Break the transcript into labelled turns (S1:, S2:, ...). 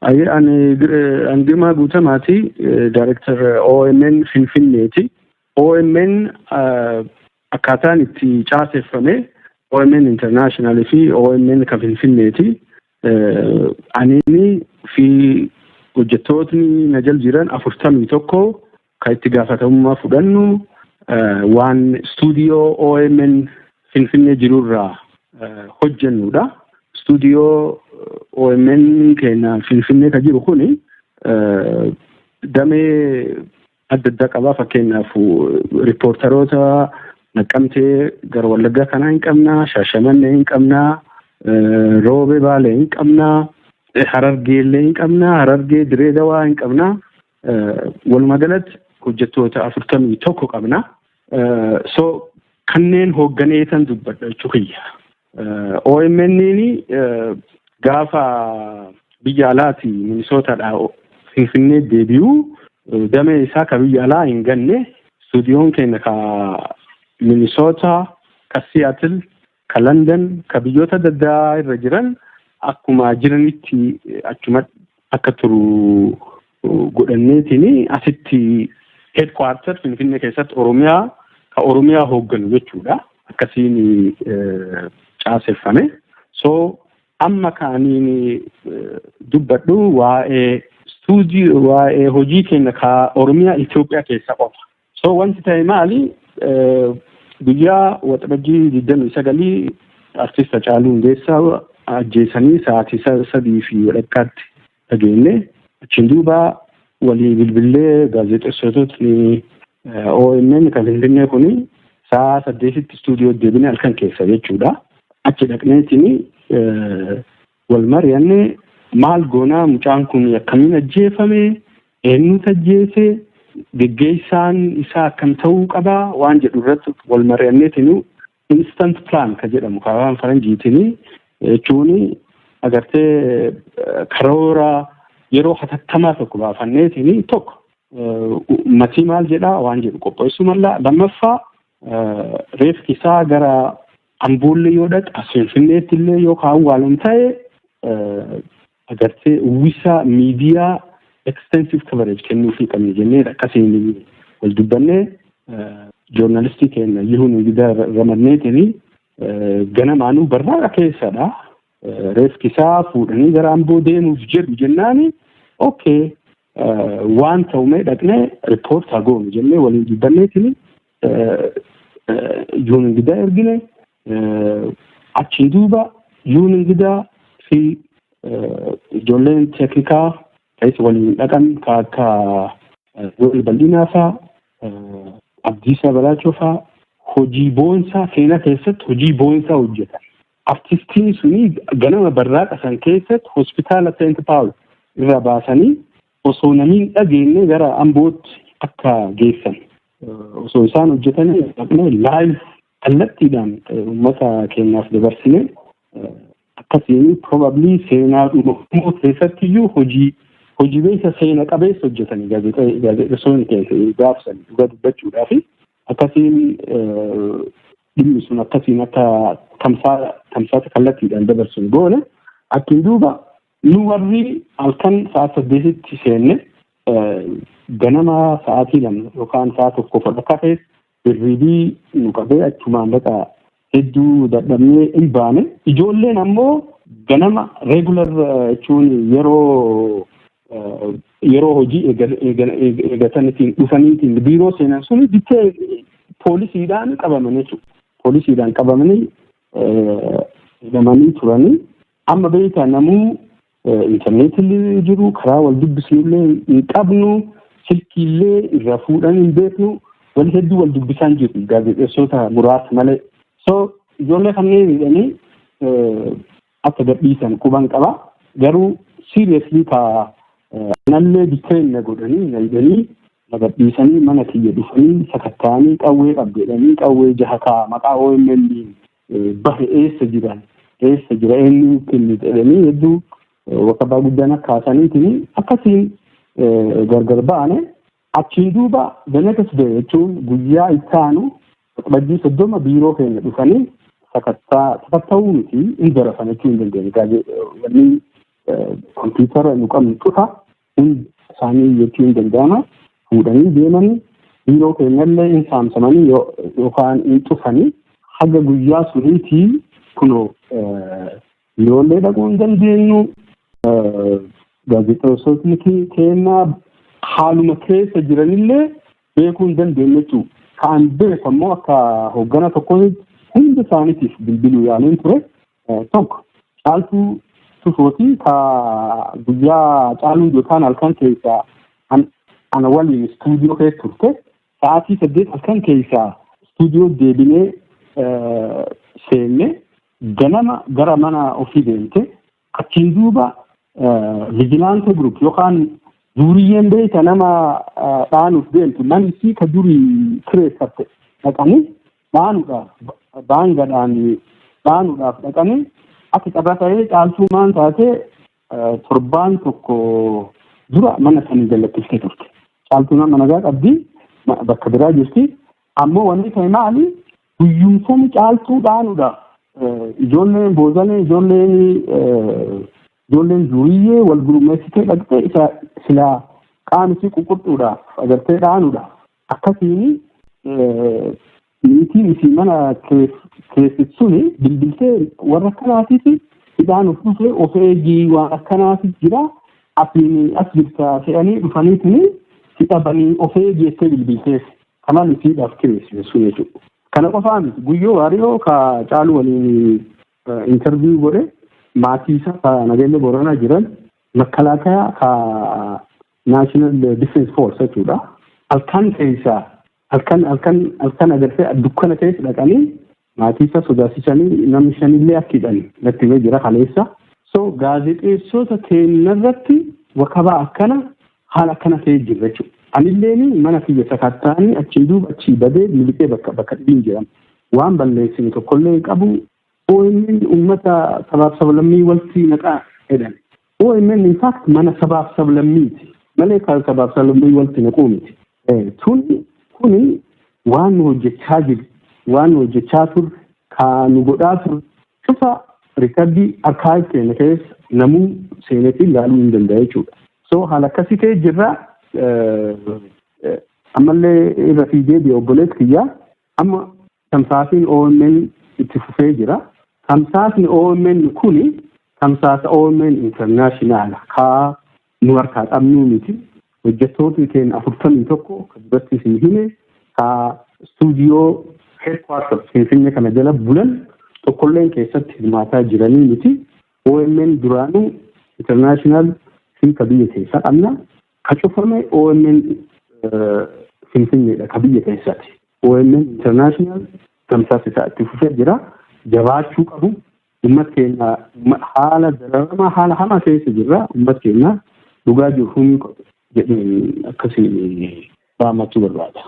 S1: Ani Girmaa Guutamaati, Director OMN Finfinneeti. OMN akkaataan itti caaseffame OMN International fi OMN kan Finfinneeti. Ani fi hojjettootni na jala jiran 41 kan itti gaafatamummaa fudhannu waan stuudiyoo OMN Finfinnee jirurraa hojjennudha. Stuudiyoo OMN keenya Finfinnee kan jiru kuni damee adda addaa qaba. Fakkeenyaaf riippoortaroota Naqqamtee gara Wallaggaa kanaa hin qabnaa, Shaashamannee hin qabnaa, Roobee Baalee hin qabnaa, Harargee illee hin qabnaa, Harargee Diree Dawaa hin qabnaa. Walumaa galatti hojjettoota 41 qabna. So kanneen hoogganeetan dubbadha jechuudha. OMN gaafa biyya alaati Minisootaadhaa Finfinnee deebi'u damee isaa ka biyya alaa hin ganne stuudiyoon keenya ka Minisoota, ka Seattle, ka London, ka biyyoota adda addaa irra jiran akkuma jiranitti achuma akka turu godhanneetini asitti headquarter Finfinnee keessatti Oromiyaa hoogganu jechuudha. Akkasiin caaseffame. So amma kaaniin dubbadhu waa'ee hojii keenya ka Oromiyaa Itoophiyaa keessa qofa. So wanti ta'e maali? Guyyaa waxabajjii 29 artist Hacaaluu Hundeessaa ajjeesanii sa'aatii 3:00 dhageenye. Achiin duuba walii bilbilee gaazexeessitootni OMN kan Finfinnee kuni sa'a 8tti stuudiyoo deebine halkan keessa jechuudha. Achi dhaqneetini wal mari'anne maal goonaa mucaan kun akkamiin ajjeefame, eenyutu ajjeese, geggeessaan isaa akkam ta'uu qaba waan jedhu irratti wal mari'anneetini instant plan ka jedhamu kaawwan faranjiitini jechuun agartee karoora yeroo hatattamaa tokko baafanneetini tokko matii maal jedhaa waan jedhu qopheessuu malla. Lammaffaa reeffi isaa gara Amboollee yoo dhaqe Finfinneetti illee yoo kaawwaalum ta'e agartee uwwisa miidiyaa extensive coverage kennuufii qabne jennee akkasiin wal dubbannee joornaalistii keenya Yihuun Gidaa ramadneetini ganamaanuu barraaqa keessadha. Reeffi isaa fuudhanii gara Amboo deemuuf jedhu jennaani okay waan ta'ume dhaqnee riippoort haa goonu jennee waliin dubbanneetini Yihuun Gidaa ergine. Achiin duuba Yihuun Gidaa fi ijoolleen teeknikaa ta'es waliin dhaqan akka Gool Bal'inaa fa'aa Abdiisaa Balaachoo fa'aa hojii boonsaa seenaa keessatti hojii boonsaa hojjetan. Artistiin suni ganama barraaqa san keessatti hospitaala Seent Paawul irra baasanii osoo namiin dhageenye gara Ambootti akka geessan. Osoo isaan hojjetanii dhaqnee live kallattiidhaan uummata keenyaaf dabarsine akkasiin probably seenaa dhumaa keessatti iyyuu hojii beeksa seena qabeessa hojjetanii gaazexeessonni keessa gaafsan dhugaa dubbachuudhaaf akkasiin dhimmi sun akkasiin akka tamsaasa kallattiidhaan dabarsuun goone. Akkiin duuba nu warri halkan sa'a 8tti seenne ganama sa'aatii 2 yookaan sa'a 1 fudhata keessa birriibii nu qabee achumaan baqa hedduu dadhabnee hin baane. Ijoolleen ammoo ganama regular jechuun yeroo hojii eegataniitiin dhufaniitiin biiroo seenan suni bittee poolisiidhaan qabaman jechuudha. Poolisiidhaan qabamanii hidhamanii turanii amma beekaa namuu intarneetillee jiru karaa wal dubbisnullee hin qabnu silkiillee irra fuudhan hin beeknu wal hedduu wal dubbisaan jiru gaazexeessota muraasa malee. So ijoollee kanneen hidhanii akka gadhiisan quban qaba. Garuu seriously nallee bitteenya godhanii na hidhanii na gadhiisanii mana kiyya dhufanii sakattaanii qawwee qabdeedhanii qawwee 6 maqaa OMN bahe eessa jira eenyu kenni jedhanii hedduu wakabaa guddaan akkaasaniitiin akkasiin gargar ba'ane. Achiin duuba benekas ba'e jechuun guyyaa ittaanu bajjii 30 biiroo keenya dhufanii sakatta'uu miti hin zarafan jechuu hin dandeenye. Wanni kompiitara nu qabnu cufa hundi isaanii jechuun danda'ama fuudhanii deemanii biiroo keenyallee hin saamsamanii yookaan hin cufanii haga guyyaa suniitii kunoo yoollee dhaquu hin dandeenyu gaazexeessotni keenya haaluma keessa jiranillee beekuu hin dandeenye jechuudha. Kan beeku ammoo akka hoggana tokko hundi isaaniitiif bilbiluu yaaliin ture tokko caaltuu tufootii ka guyyaa caaluu yookaan halkan keessaa ana waliin istuudiyoo keessa turte sa'aatii 8 halkan keessaa istuudiyoo deebinee seenne ganama gara mana ofii deemte achiin duuba vigilaante group yookaan duriyyeen beeyta nama dhaanuuf deemtu manni isii ka durii kireeffatte dhaqanii dhaanuudhaaf baangadhaan dhaanuudhaaf dhaqanii akka carraa ta'ee caaltuu maan taate torbaan tokko dura mana sanii jallattistee turte. Caaltuu nama nagaa qabdi bakka biraa jirti ammoo wanni ta'e maali guyyumsanii caaltuu dhaanuudhaaf ijoolleen boozalee ijoolleen duriyyee wal gurmeessitee dhaqxee isa silaa qaamisi ququrxuudhaaf agartee dhaanuudhaaf akkasiin niitiin isii mana keessitsuni bilbiltee warra akkanaatiif hidhaanuuf dhufee of eegii waan akkanaatiif jira asiin as jirta fe'anii dhufaniitini hidhabanii of eegeessee bilbilteef kanan isiidhaaf kireessu jechuudha. Kana qofaa miti guyyoo waariyoo ka caaluu waliin interview godhe maatii isaa ka nageenya Booranaa jiran makkalaakayaa ka National Defense Force jechuudha. Halkan keessaa halkan agartee dukkana keessa dhaqanii maatii isaa sodaasisanii namni shanillee akkidhan natti himee jira kaleessa. So gaazexeessota keenyarratti wakabaa akkana haala akkana ta'ee jirra jechuudha. Anilleen mana kiyya sakattaanii achiin duuba achii badee miliqee bakka dhibiin jedhama. Waan balleessine tokkollee qabu OMN uummata sabaaf sablammii waltii naqaa jedhan. OMN in fact mana sabaaf sablammiiti malee kan sabaaf sablammii waltii naquu miti. Kuni waan nu hojjechaa jiru waan nu hojjechaa turre kan nu godhaa turre cufa rikardii arkaayif keenya keessa namuu seeneetiin ilaaluu hin danda'a jechuudha. So haala akkasii ta'e jirra ammallee irra fiigee biyya obboleet kiyyaa amma tamsaasiin OMN itti fufee jira. Tamsaasni OMN kuni tamsaasa OMN internaashinaala kaa nu harkaa qabnuu miti. Hojjettoonni keenya 41 kan duratti isin hime ka istuudiyoo headquarters Finfinnee kana jala bulan tokkolleen keessatti hirmaataa jiranii miti. OMN duraanuu internaashinaal ka biyya keessaa qabna. Ka cufame OMN Finfinneedha ka biyya keessaati. OMN internaashinaal tamsaasa isaa itti fufee jira. Jabaachuu qabu. Uummat keenya haala dararamaa haala hamaa keessa jirra. Uummat keenya dhugaa jiru humni jedheen akkasiin baamachuu barbaada.